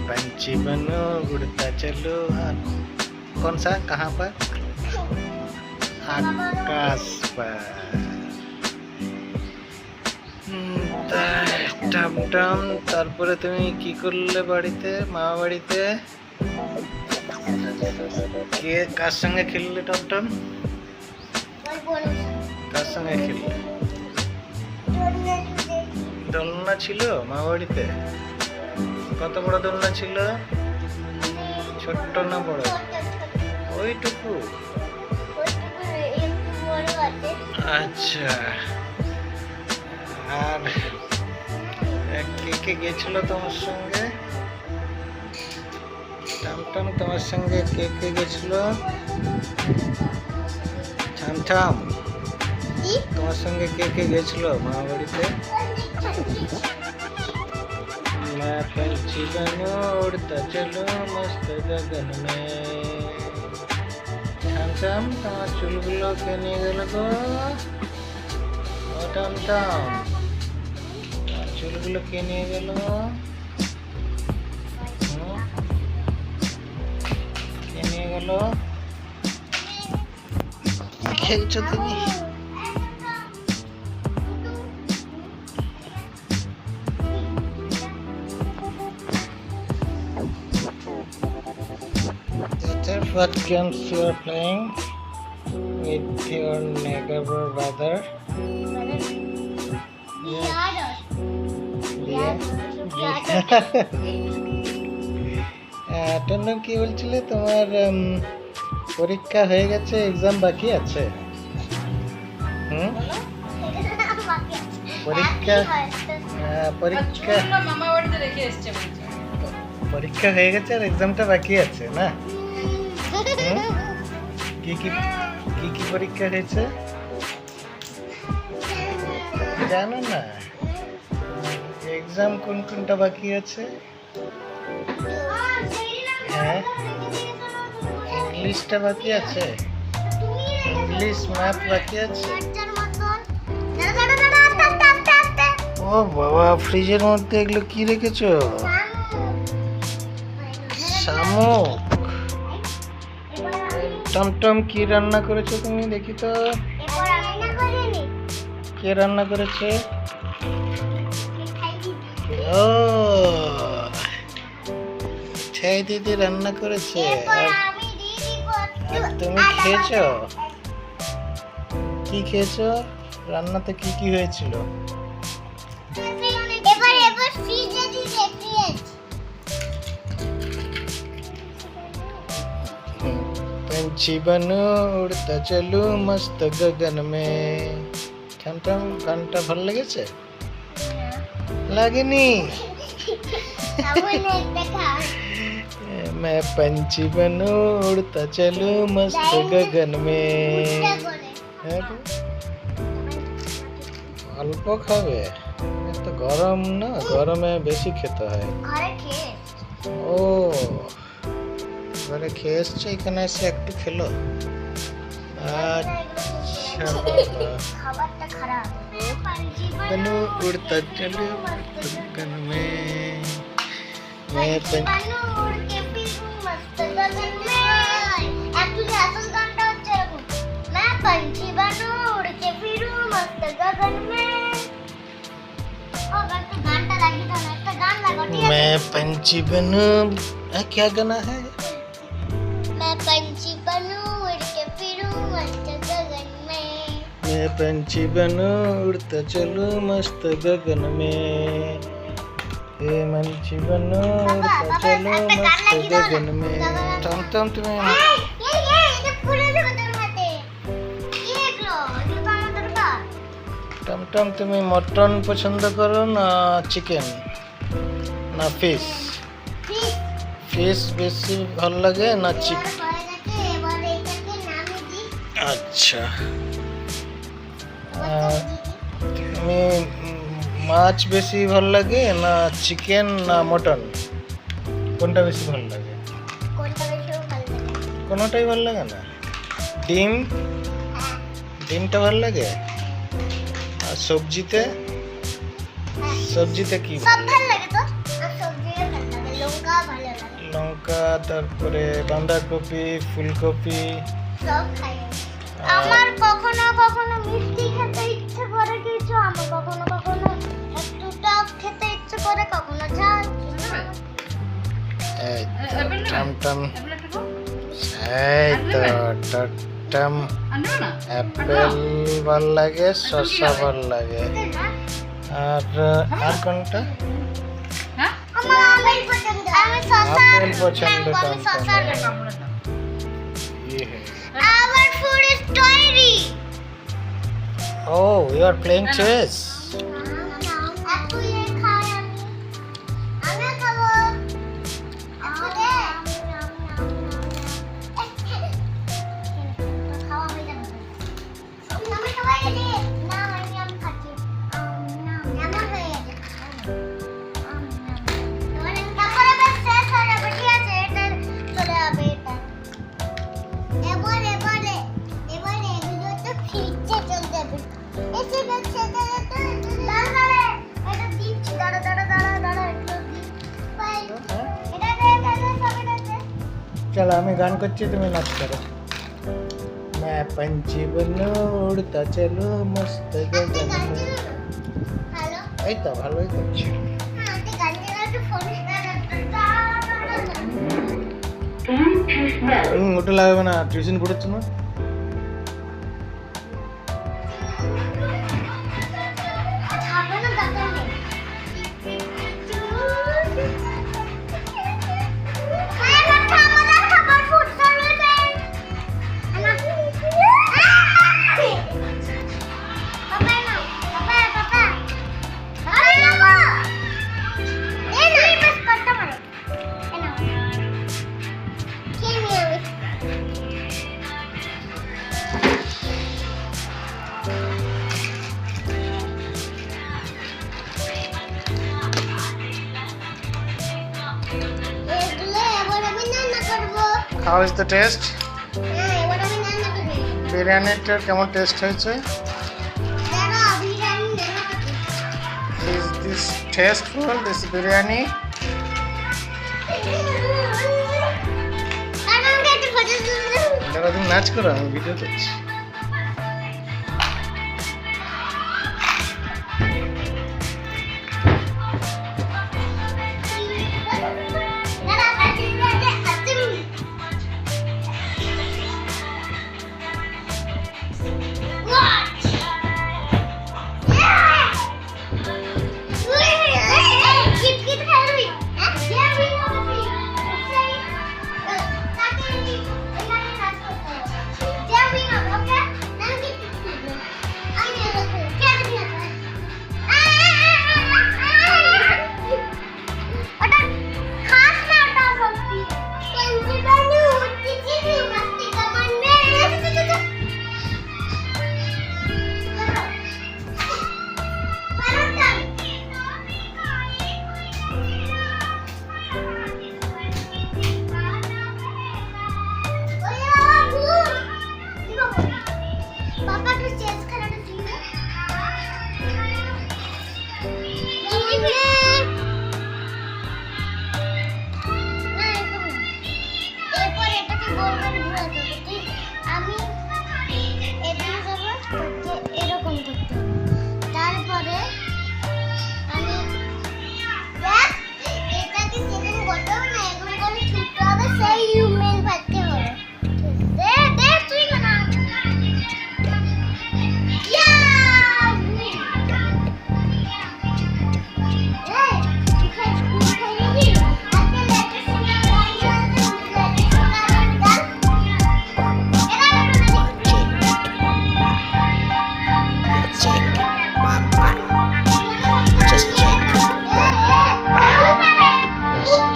पंछी बनो उड़ता चलो। कौन सा, कहाँ पर? आकाश पर। টমটম, তারপরে তুমি কি করলে বাড়িতে, মা বাড়িতে? কে কার সঙ্গে খেললে টমটম? কার সঙ্গে খেললে? দোলনা ছিল মা বাড়িতে? কত বড় দোলনা ছিল? ছোট্ট না বড়? ওইটুকু? আচ্ছা। আর কে কে গেছিল তোমার সঙ্গে? টমটম, তোমার সঙ্গে কে কে গেছিল? ঠামঠাম, তোমার সঙ্গে কে কে গেছিল মা বাড়িতে? मैं पंछी बनो उड़ता चलो मस्त गगन में। ঠামঠাম, তোমার চুলগুলো কে নিয়ে গেল গো? ও ঠামঠাম, চুলগুলো কে নিয়ে গেল? কে নিয়ে গেল? খেলছো তুমি? What games you are playing with your neighbor brother? Tandon, কি বলছিলে তোমার পরীক্ষা হয়ে গেছে, এক্সাম বাকি আছে? পরীক্ষা পরীক্ষা পরীক্ষা হয়ে গেছে আর এক্সামটা বাকি আছে না? কি কি কি কি পরীক্ষা হয়েছে জানো না? এক্সাম কোন কোনটা বাকি আছে? হ্যাঁ, ইংলিশটা বাকি আছে, ইংলিশ ম্যাথ বাকি আছে। ও বাবা, ফ্রিজের মধ্যে এগুলো কি রেখেছো? শামুক। টমটম, কি রান্না করেছো তুমি? দেখি তো, কে রান্না করেছে? ও, ছাই দিদি রান্না করেছে। আর তুমি খেয়েছো? কি খেয়েছো? রান্নাতে কি কি হয়েছিল? पंछी बनो उड़ता चलो मस्त गगन में। ঠামঠাম, গানটা ভালো লেগেছে? লাগেনি? मैं पंछी बनो उड़ता चलो मस्त गगन में। অল্প খাবে? তো গরম না, গরমে বেশি খেতে হয়। ও, ঘরে খেয়ে এসছো, এখানে এসে একটু খেলো? আচ্ছা, খাবারটা খারাপ। बनो उड़ता चलो गगन में। मैं बनो उड़ के फिरूं मस्त गगन में। एक्चुअली আসল গানটা হচ্ছে এরকম, मैं पंछी बनो उड़ के फिरूं मस्त गगन में। ও গানটা লাগিয়ে দাও না, একটা গান লাগাও, ঠিক আছে? मैं पंछी बनूं, क्या गाना है? मैं पंछी बनूं उड़ के फिरूं मस्त गगन में। मैं पंछी बनूं उड़ता चलूं मस्त गगन में। ए पंछी बनूं उड़ता चलूं मस्त गगन में। টমটম, তুমি এটা পুরো জগতের মধ্যে কি এগুলো? এগুলো তো আমাদের দরকার। টমটম, তুমি মটন পছন্দ করো না চিকেন না ফিশ? ফিশ বেশি ভালো লাগে না চিকেন? আচ্ছা, তুমি মাছ বেশি ভালো লাগে না চিকেন না মটন? কোনটা বেশি ভালো লাগে? কোনোটাই ভালো লাগে না? ডিম, ডিমটা ভালো লাগে? আর সবজিতে, সবজিতে কি সব ভালো লাগে তো, আর সবজিও ভালো লাগে, লঙ্কা ভালো লাগে লঙ্কা, তারপরে বাঁধাকপি, ফুলকপি। সব খাই আমার কখনো কখনো মিষ্টি খেতে ইচ্ছে করে কিছু, আমার কখনো কখনো একটু টক খেতে ইচ্ছে করে, কখনো ঝাল। এই তো টমটম, এই তো টমটম। অ্যাপেল ভাল লাগে, শসা ভাল লাগে। আর কোনটা? আমার আপেল পছন্দ, আমি শসা আপেল পছন্দ, আমি শসা টমটম। ये है। Our food is ready. Oh, you are playing chess. আপু ये খাই আমি খাবো। আপু দে। খাওয়া হয়ে যাবে। আমি খাওয়াই গেছি। না আমি খাচ্ছি। আমার হয়ে গেছে। তারপরে বেশ শেষ হয়ে যাবে, ঠিক আছে? এটা চলে যাবে এটা। এবারে এগুলো তো ফ্রিজে চলে যাবে। এসে দেখছে দাঁড়া এটা দিচ্ছি, দাঁড়া একটু বাই এটা দে সবটা দে। चलो हमें गान करছি, তুমি নাচ করো। मैं पंछी बनूं उड़ता चलूं मस्त गगन में। হ্যালো এই তো ভালোই করছি। হ্যাঁ তুই গান গেলে একটু ফোন ওটা লাগবে না, টিউশন পড়াচ্ছ না? ছাড়বে না দাদা নেই। How is the taste? এবার আমি রান্না করব। বিরিয়ানিটার কেমন টেস্ট হয়েছে? দাঁড়া বিরিয়ানি রান্না করব। Is this tasteful, this biryani? আমাকে একটু ফটো তুলে দাঁড়া, তুমি নাচ করো, আমি ভিডিও করছি।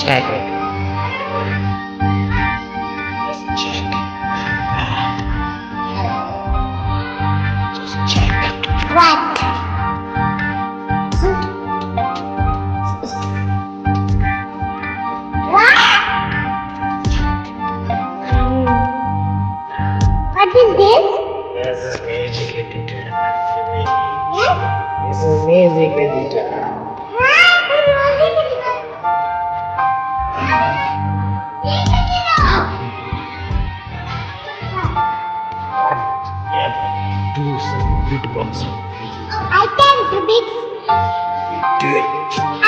Check it. Check. Just check. What? What is this? This is music editor. Yes? This is music editor. What? beatbox. I can do beats. Do it.